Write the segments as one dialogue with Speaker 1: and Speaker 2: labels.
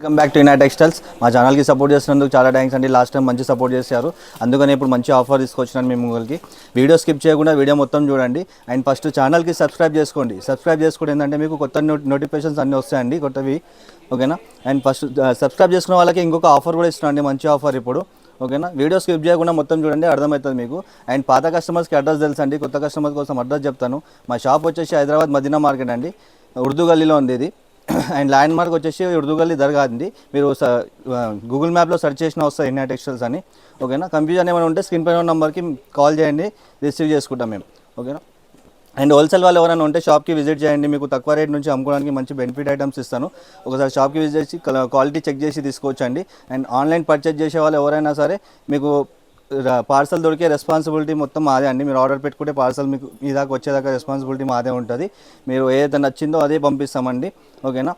Speaker 1: Welcome back to Ina textiles. మా ఛానల్కి support చేస్తున్నందుకు చాలా థ్యాంక్స్ అండి. లాస్ట్ టైం మంచి సపోర్ట్ చేశారు, అందుకని ఇప్పుడు మంచి ఆఫర్ తీసుకొచ్చినాను మీ ముంగల్కి. వీడియో స్కిప్ చేయకుండా వీడియో మొత్తం చూడండి. అండ్ ఫస్ట్ ఛానల్కి సబ్స్క్రైబ్ చేసుకోండి. సబ్స్క్రైబ్ చేసుకోండి ఏంటంటే మీకు కొత్త నోటిఫికేషన్స్ అన్నీ వస్తాయండి, కొత్తవి. ఓకేనా? అండ్ ఫస్ట్ సబ్స్క్రైబ్ చేసుకున్న వాళ్ళకి ఇంకొక ఆఫర్ కూడా ఇస్తున్నాండి, మంచి ఆఫర్ ఇప్పుడు. ఓకేనా? వీడియో స్కిప్ చేయకుండా మొత్తం చూడండి, అర్థమవుతుంది మీకు. అండ్ పాత కస్టమర్స్కి అడ్రస్ తెలుసు అండి, కొత్త కస్టమర్స్ కోసం అడ్రస్ చెప్తాను. మా షాప్ వచ్చేసి హైదరాబాద్ మదీనా మార్కెట్ అండి, ఉర్దూ గల్లీలో ఉంది ఇది. అండ్ ల్యాండ్ మార్క్ వచ్చేసి ఉర్దూ గల్లీ దర్గా అండి. మీరు గూగుల్ మ్యాప్లో సెర్చ్ చేసిన వస్తాయి ఇన్నా టెక్స్టైల్స్ అని. ఓకేనా? కన్ఫ్యూజన్ ఏమైనా ఉంటే స్క్రీన్ పైన నెంబర్కి కాల్ చేయండి, రిసీవ్ చేసుకుంటాం మేము. ఓకేనా? అండ్ హోల్సేల్ వాళ్ళు ఎవరైనా ఉంటే షాప్కి విజిట్ చేయండి, మీకు తక్కువ రేట్ నుంచి అమ్ముకోవడానికి మంచి బెనిఫిట్ ఐటమ్స్ ఇస్తాను. ఒకసారి షాప్కి విజిట్ చేసి క్వాలిటీ చెక్ చేసి తీసుకోవచ్చండి. అండ్ ఆన్లైన్ పర్చేజ్ చేసే వాళ్ళు ఎవరైనా సరే మీకు పార్సల్ దొరికే రెస్పాన్సిబిలిటీ మొత్తం మాదే అండి. మీరు ఆర్డర్ పెట్టుకుంటే పార్సల్ మీకు మీ దాకా వచ్చేదాకా రెస్పాన్సిబిలిటీ మాదే ఉంటుంది. మీరు ఏదైతే నచ్చిందో అదే పంపిస్తామండి. ఓకేనా?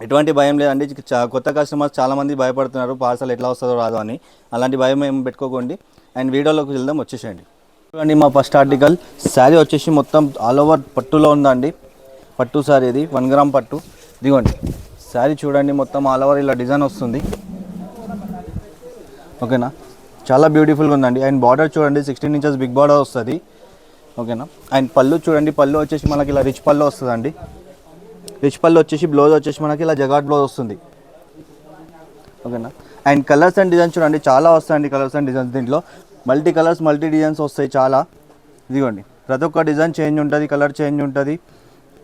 Speaker 1: ఎటువంటి భయం లేదండి. కొత్త కస్టమర్స్ చాలామంది భయపడుతున్నారు పార్సల్ ఎట్లా వస్తుందో రాదో అని. అలాంటి భయం ఏం పెట్టుకోకండి. అండ్ వీడియోలోకి వెళ్దాం, వచ్చేసేయండి. చూడండి, మా ఫస్ట్ ఆర్టికల్ శారీ వచ్చేసి మొత్తం ఆల్ ఓవర్ పట్టులో ఉందండి. పట్టు శారీ ఇది, 1 గ్రామ్ పట్టు. ఇదిగోండి శారీ చూడండి, మొత్తం ఆల్ ఓవర్ ఇలా డిజైన్ వస్తుంది. ఓకేనా? చాలా బ్యూటిఫుల్గా ఉందండి. అండ్ బార్డర్ చూడండి, 16 ఇంచెస్ బిగ్ బార్డర్ వస్తుంది. ఓకేనా? అండ్ పళ్ళు చూడండి, పళ్ళు వచ్చేసి మనకి ఇలా రిచ్ పళ్ళు వస్తుందండి. రిచ్ పళ్ళు వచ్చేసి బ్లౌజ్ వచ్చేసి మనకి ఇలా జగాట్ బ్లౌజ్ వస్తుంది. ఓకేనా? అండ్ కలర్స్ అండ్ డిజైన్స్ చూడండి, చాలా వస్తాయండి కలర్స్ అండ్ డిజైన్స్. దీంట్లో మల్టీ కలర్స్ మల్టీ డిజైన్స్ వస్తాయి చాలా. ఇదిగోండి, ప్రతి ఒక్క డిజైన్ చేంజ్ ఉంటుంది, కలర్ చేంజ్ ఉంటుంది.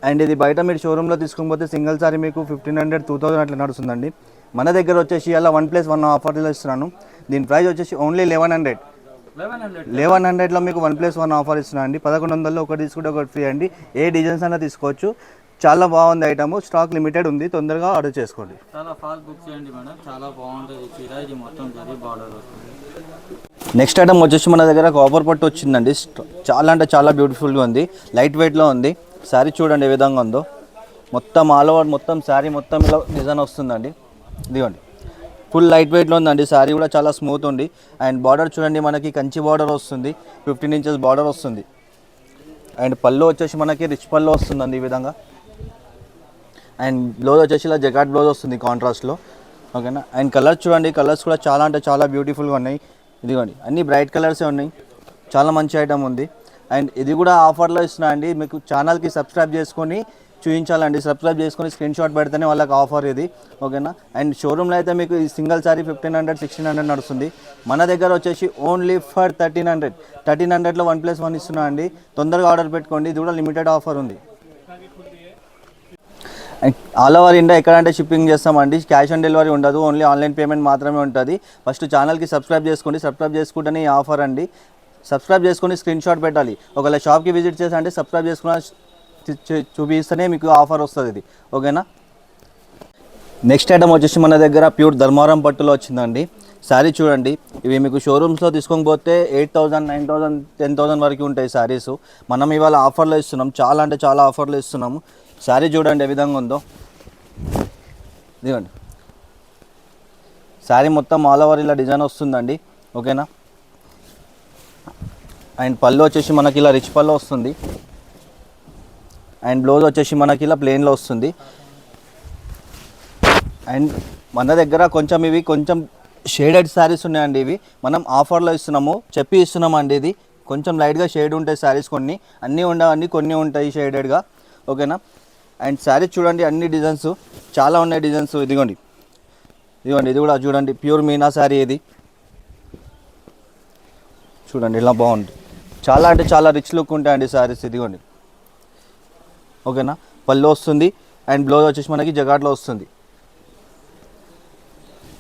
Speaker 1: అండ్ ఇది బయట మీరు షోరూంలో తీసుకుపోతే సింగిల్ సారీ మీకు 1500 2000 అట్లా నడుస్తుందండి. మన దగ్గర వచ్చేసి అలా 1+1 ఆఫర్లో ఇస్తున్నాను. దీని ప్రైస్ వచ్చేసి ఓన్లీ 1100లో మీకు 1+1 ఆఫర్ ఇస్తున్నాను అండి. 1100లో ఒకటి తీసుకుంటే ఒకటి ఫ్రీ అండి. ఏ డిజైన్స్ అయినా తీసుకోవచ్చు. చాలా బాగుంది ఐటమ్, స్టాక్ లిమిటెడ్ ఉంది, తొందరగా ఆర్డర్ చేసుకోండి.
Speaker 2: చాలా ఫాస్ట్ బుక్ చేయండి మేడం, చాలా బాగుంటుంది చీర. ఇది మొత్తం జరీ బార్డర్ వస్తుంది.
Speaker 1: నెక్స్ట్ ఐటమ్ వచ్చేసి మన దగ్గర కాపర్ పట్టు వచ్చిందండి. చాలా అంటే చాలా బ్యూటిఫుల్గా ఉంది, లైట్ వెయిట్లో ఉంది. శారీ చూడండి ఏ విధంగా ఉందో, మొత్తం ఆల్ ఓవర్ మొత్తం శారీ మొత్తం ఇలా డిజైన్ వస్తుందండి. ఇదిగోండి, ఫుల్ లైట్ వెయిట్లో ఉందండి. శారీ కూడా చాలా స్మూత్ ఉంది. అండ్ బార్డర్ చూడండి, మనకి కంచి బార్డర్ వస్తుంది, 15 ఇంచెస్ బార్డర్ వస్తుంది. అండ్ పళ్ళు వచ్చేసి మనకి రిచ్ పళ్ళు వస్తుందండి ఈ విధంగా. అండ్ బ్లౌజ్ వచ్చేసి ఇలా జగాట్ బ్లౌజ్ వస్తుంది కాంట్రాస్ట్లో. ఓకేనా? అండ్ కలర్స్ చూడండి, కలర్స్ కూడా చాలా అంటే చాలా బ్యూటిఫుల్గా ఉన్నాయి. ఇదిగోండి, అన్ని బ్రైట్ కలర్సే ఉన్నాయి, చాలా మంచి ఐటమ్ ఉంది. అండ్ ఇది కూడా ఆఫర్లో ఇస్తున్నా అండి. మీకు ఛానల్కి సబ్స్క్రైబ్ చేసుకొని చూపించాలండి, సబ్స్క్రైబ్ చేసుకొని స్క్రీన్ షాట్ పెడితేనే వాళ్ళకి ఆఫర్ ఇది. ఓకేనా? అండ్ షోరూమ్లో అయితే మీకు ఈ సింగిల్ సారీ 1500 1600 నడుస్తుంది. మన దగ్గర వచ్చేసి ఓన్లీ ఫర్ 1300లో 1+1 ఇస్తున్నా అండి. తొందరగా ఆర్డర్ పెట్టుకోండి, ఇది కూడా లిమిటెడ్ ఆఫర్ ఉంది. ఆల్ ఓవర్ ఇండియా ఎక్కడంటే షిప్పింగ్ చేస్తామండి. క్యాష్ ఆన్ డెలివరీ ఉండదు, ఓన్లీ ఆన్లైన్ పేమెంట్ మాత్రమే ఉంటుంది. ఫస్ట్ ఛానల్కి సబ్స్క్రైబ్ చేసుకోండి, సబ్స్క్రైబ్ చేసుకుంటేనే ఈ ఆఫర్ అండి. సబ్స్క్రైబ్ చేసుకొని స్క్రీన్ షాట్ పెట్టాలి. ఒకవేళ షాప్కి విజిట్ చేసి అంటే సబ్స్క్రైబ్ చేసుకున్న చూపిస్తేనే మీకు ఆఫర్ వస్తుంది ఇది. ఓకేనా? నెక్స్ట్ ఐటమ్ వచ్చేసి మన దగ్గర ప్యూర్ ధర్మారం పట్టులో వచ్చిందండి. శారీ చూడండి, ఇవి మీకు షోరూమ్స్లో తీసుకోకపోతే 8000 9000 10,000 వరకు ఉంటాయి శారీస్. మనం ఇవాళ ఆఫర్లో ఇస్తున్నాం, చాలా అంటే చాలా ఆఫర్లో ఇస్తున్నాము. శారీ చూడండి ఏ విధంగా ఉందో. ఇదిగోండి, శారీ మొత్తం ఆల్ ఓవర్ ఇలా డిజైన్ వస్తుందండి. ఓకేనా? అండ్ పళ్ళు వచ్చేసి మనకి ఇలా రిచ్ పళ్ళు వస్తుంది. అండ్ బ్లౌజ్ వచ్చేసి మనకి ఇలా ప్లెయిన్లో వస్తుంది. అండ్ మన దగ్గర కొంచెం ఇవి కొంచెం షేడెడ్ శారీస్ ఉన్నాయండి. ఇవి మనం ఆఫర్లో ఇస్తున్నాము, చెప్పి ఇస్తున్నామండి. ఇది కొంచెం లైట్గా షేడ్ ఉంటాయి శారీస్, కొన్ని అన్నీ ఉండవండి, కొన్ని ఉంటాయి షేడెడ్గా. ఓకేనా? అండ్ శారీ చూడండి, అన్ని డిజైన్స్ చాలా ఉన్నాయి డిజైన్స్. ఇదిగోండి, ఇది కూడా చూడండి, ప్యూర్ మీనా శారీ ఇది. చూడండి ఇలా బాగుంది, చాలా అంటే చాలా రిచ్ లుక్ ఉంటాయండి శారీస్. ఇదిగోండి. ఓకేనా? పళ్ళు వస్తుంది. అండ్ బ్లౌజ్ వచ్చేసి మనకి జగాట్లో వస్తుంది.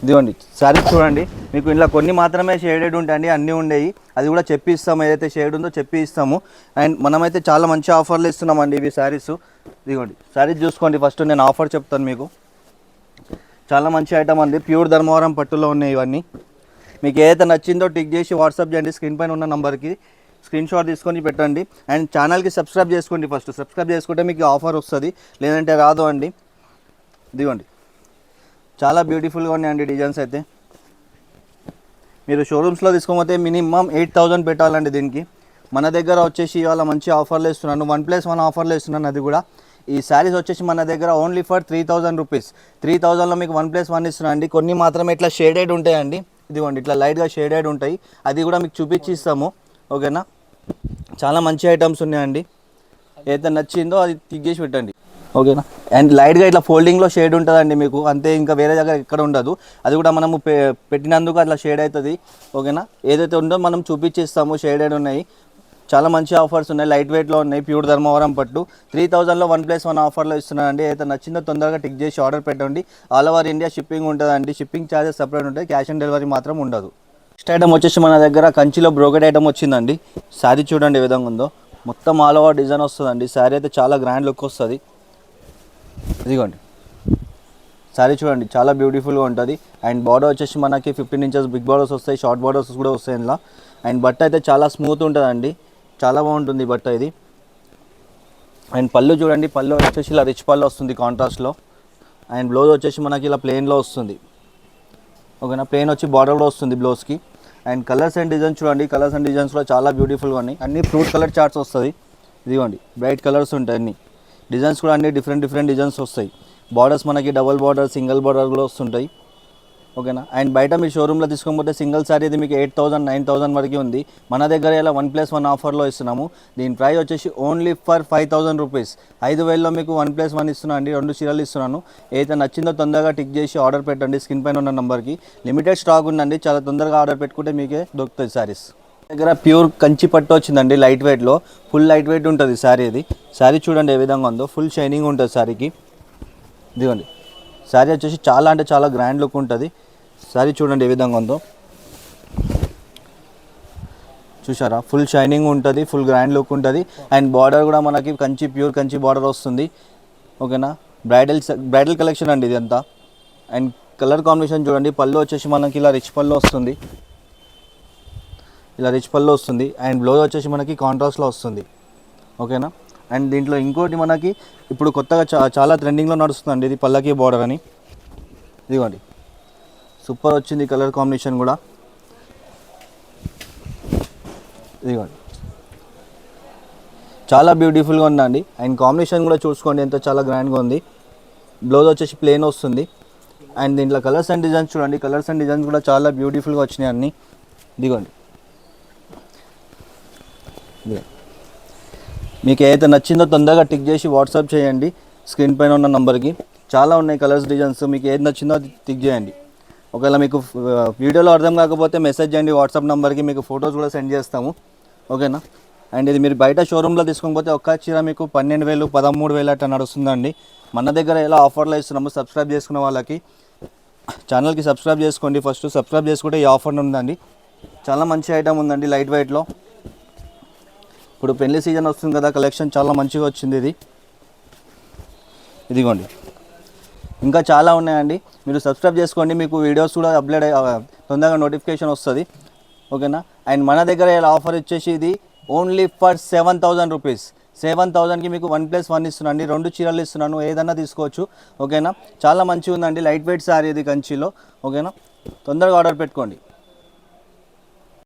Speaker 1: ఇదిగోండి శారీస్ చూడండి, మీకు ఇలా కొన్ని మాత్రమే షేడెడ్ ఉంటాయండి, అన్నీ ఉండేవి. అది కూడా చెప్పి ఇస్తాము, ఏదైతే షేడ్ ఉందో చెప్పి ఇస్తాము. అండ్ మనమైతే చాలా మంచి ఆఫర్లు ఇస్తున్నామండి ఇవి శారీస్. ఇదిగోండి, శారీస్ చూసుకోండి. ఫస్ట్ నేను ఆఫర్ చెప్తాను మీకు. చాలా మంచి ఐటమ్ అండి, ప్యూర్ ధర్మవరం పట్టులో ఉన్నాయి ఇవన్నీ. మీకు ఏదైతే నచ్చిందో టిక్ చేసి వాట్సాప్ చేయండి, స్క్రీన్ పైన ఉన్న నెంబర్కి స్క్రీన్ షాట్ తీసుకొని పెట్టండి. అండ్ ఛానల్కి సబ్స్క్రైబ్ చేసుకోండి. ఫస్ట్ సబ్స్క్రైబ్ చేసుకుంటే మీకు ఆఫర్ వస్తుంది, లేదంటే రాదు అండి. ఇదిగోండి, చాలా బ్యూటిఫుల్గా ఉన్నాయండి డిజైన్స్ అయితే. మీరు షోరూమ్స్లో తీసుకోకపోతే మినిమం 8000 పెట్టాలండి దీనికి. మన దగ్గర వచ్చేసి ఇవాళ మంచి ఆఫర్లు ఇస్తున్నాను, 1+1 ఆఫర్లు ఇస్తున్నాను. అది కూడా ఈ శారీస్ వచ్చేసి మన దగ్గర ఓన్లీ ఫర్ 3000 రూపీస్. 3000లో మీకు 1+1 ఇస్తున్నా అండి. కొన్ని మాత్రమే ఇట్లా షేడెడ్ ఉంటాయండి, ఇదిగోండి ఇట్లా లైట్గా షేడెడ్ ఉంటాయి, అది కూడా మీకు చూపించి ఇస్తాము. ఓకేనా, చాలా మంచి ఐటమ్స్ ఉన్నాయండి. ఏదైతే నచ్చిందో అది టిక్ చేసి పెట్టండి. ఓకేనా, అండ్ లైట్గా ఇట్లా ఫోల్డింగ్లో షేడ్ ఉంటుందండి మీకు, అంతే, ఇంకా వేరే దగ్గర ఎక్కడ ఉండదు. అది కూడా మనము పెట్టినందుకు అట్లా షేడ్ అవుతుంది. ఓకేనా, ఏదైతే ఉందో మనం చూపించిస్తాము, షేడెడ్ ఉన్నాయి. చాలా మంచి ఆఫర్స్ ఉన్నాయి, లైట్ వెయిట్లో ఉన్నాయి, ప్యూర్ ధర్మవరం పట్టు. 3000లో 1+1 ఆఫర్లో ఇస్తున్నానండి. ఏదైతే నచ్చిందో తొందరగా టిక్ చేసి ఆర్డర్ పెట్టండి. ఆల్ ఓవర్ ఇండియా షిప్పింగ్ ఉంటుందండి. షిప్పింగ్ ఛార్జెస్ సపరేట్ ఉంటాయి, క్యాష్ ఆన్ డెలివరీ మాత్రం ఉండదు. నెక్స్ట్ ఐటమ్ వచ్చేసి మన దగ్గర కంచిలో బ్రోకెట్ ఐటమ్ వచ్చిందండి. శారీ చూడండి ఏ విధంగా ఉందో, మొత్తం ఆల్ ఓవర్ డిజైన్ వస్తుందండి. శారీ అయితే చాలా గ్రాండ్ లుక్ వస్తుంది. ఇదిగోండి శారీ చూడండి, చాలా బ్యూటిఫుల్గా ఉంటుంది. అండ్ బార్డర్ వచ్చేసి మనకి 15 ఇంచెస్ బిగ్ బార్డర్స్ వస్తాయి, షార్ట్ బార్డర్స్ కూడా వస్తాయి ఇందులో. అండ్ బట్ట అయితే చాలా స్మూత్ ఉంటుందండి, చాలా బాగుంటుంది బట్ట ఇది. అండ్ పళ్ళు చూడండి, పళ్ళు వచ్చేసి ఇలా రిచ్ పళ్ళు వస్తుంది కాంట్రాస్ట్లో. అండ్ బ్లౌజ్ వచ్చేసి మనకి ఇలా ప్లెయిన్లో వస్తుంది. ఓకేనా, ప్లెయిన్ వచ్చి బార్డర్ కూడా వస్తుంది బ్లౌజ్కి. అండ్ కలర్స్ అండ్ డిజైన్స్ చూడండి, కలర్స్ అండ్ డిజైన్స్ కూడా చాలా బ్యూటిఫుల్గా ఉన్నాయి. అన్ని ఫ్రూట్ కలర్ చార్ట్స్ వస్తుంది. ఇదిగోండి బ్రైట్ కలర్స్ ఉంటాయి, అన్ని డిజైన్స్ కూడా అన్ని డిఫరెంట్ డిజైన్స్ వస్తాయి. బార్డర్స్ మనకి డబుల్ బార్డర్, సింగిల్ బార్డర్ కూడా వస్తుంటాయి. ఓకేనా, అండ్ బయట మీ షోరూంలో తీసుకోకపోతే సింగిల్ సారీ ఇది మీకు 8000, 9000 వరకు ఉంది. మన దగ్గర ఇలా 1+1 ఆఫర్లో ఇస్తున్నాము. దీని ప్రైస్ వచ్చేసి ఓన్లీ ఫర్ 5000 రూపీస్. 5000లో మీకు 1+1 ఇస్తున్నాను అండి, 2 చీరలు ఇస్తున్నాను. ఏదైతే నచ్చిందో తొందరగా టిక్ చేసి ఆర్డర్ పెట్టండి. స్క్రీన్ పైన ఉన్న నెంబర్కి లిమిటెడ్ స్టాక్ ఉందండి, చాలా తొందరగా ఆర్డర్ పెట్టుకుంటే మీకే దొరుకుతుంది శారీస్. దగ్గర ప్యూర్ కంచి పట్టు వచ్చిందండి, లైట్ వెయిట్లో, ఫుల్ లైట్ వెయిట్ ఉంటుంది శారీ. ఇది శారీ చూడండి ఏ విధంగా ఉందో, ఫుల్ షైనింగ్ ఉంటుంది శారీకి. ఇదిగోండి శారీ వచ్చేసి చాలా అంటే చాలా గ్రాండ్ లుక్ ఉంటుంది. శారీ చూడండి ఏ విధంగా ఉందో, చూసారా, ఫుల్ షైనింగ్ ఉంటుంది, ఫుల్ గ్రాండ్ లుక్ ఉంటుంది. అండ్ బార్డర్ కూడా మనకి కంచి, ప్యూర్ కంచి బార్డర్ వస్తుంది. ఓకేనా, బ్రైడల్ కలెక్షన్ అండి ఇదంతా. అండ్ కలర్ కాంబినేషన్ చూడండి, పళ్ళు వచ్చేసి మనకి ఇలా రిచ్ పళ్ళు వస్తుంది, ఇలా రిచ్ పళ్ళు వస్తుంది. అండ్ బ్లౌజ్ వచ్చేసి మనకి కాంట్రాస్ట్లో వస్తుంది. ఓకేనా, అండ్ దీంట్లో ఇంకోటి మనకి ఇప్పుడు కొత్తగా చాలా ట్రెండింగ్లో నడుస్తుందండి, ఇది పల్లకి బార్డర్ అని. ఇదిగోండి సూపర్ వచ్చింది కలర్ కాంబినేషన్ కూడా. ఇదిగోండి చాలా బ్యూటిఫుల్గా ఉందండి. అండ్ కాంబినేషన్ కూడా చూసుకోండి ఎంత చాలా గ్రాండ్గా ఉంది. బ్లౌజ్ వచ్చేసి ప్లెయిన్ వస్తుంది. అండ్ దీంట్లో కలర్స్ అండ్ డిజైన్స్ చూడండి, కలర్స్ అండ్ డిజైన్స్ కూడా చాలా బ్యూటిఫుల్గా వచ్చినాయి అన్నీ. ఇదిగోండి మీకు ఏదైతే నచ్చిందో తొందరగా టిక్ చేసి వాట్సాప్ చేయండి స్క్రీన్ పైన ఉన్న నెంబర్కి. చాలా ఉన్నాయి కలర్స్, డిజైన్స్, మీకు ఏది నచ్చిందో అది టిక్ చేయండి. ఒకవేళ మీకు వీడియోలో అర్థం కాకపోతే మెసేజ్ చేయండి వాట్సాప్ నెంబర్కి, మీకు ఫొటోస్ కూడా సెండ్ చేస్తాము. ఓకేనా, అండ్ ఇది మీరు బయట షోరూంలో తీసుకోకపోతే ఒక్క చీర మీకు 12000, 13000 అట్లా నడుస్తుందండి. మన దగ్గర ఎలా ఆఫర్లో ఇస్తున్నాము, సబ్స్క్రైబ్ చేసుకున్న వాళ్ళకి ఛానల్కి సబ్స్క్రైబ్ చేసుకోండి. ఫస్ట్ సబ్స్క్రైబ్ చేసుకుంటే ఈ ఆఫర్ ఉందండి. చాలా మంచి ఐటమ్ ఉందండి లైట్ వెయిట్లో. ఇప్పుడు పెళ్లి సీజన్ వస్తుంది కదా, కలెక్షన్ చాలా మంచిగా వచ్చింది ఇది. ఇదిగోండి ఇంకా చాలా ఉన్నాయండి, మీరు సబ్స్క్రైబ్ చేసుకోండి, మీకు వీడియోస్ కూడా అప్లోడ్ తొందరగా నోటిఫికేషన్ వస్తుంది. ఓకేనా, అండ్ మన దగ్గర ఇలా ఆఫర్ వచ్చేసి ఇది ఓన్లీ ఫర్ 7000 రూపీస్. 7000కి మీకు 1+1 ఇస్తున్నాను, 2 చీరలు ఇస్తున్నాను, ఏదన్నా తీసుకోవచ్చు. ఓకేనా, చాలా మంచిగా ఉందండి, లైట్ వెయిట్ శారీ ఇది కంచిలో. ఓకేనా, తొందరగా ఆర్డర్ పెట్టుకోండి.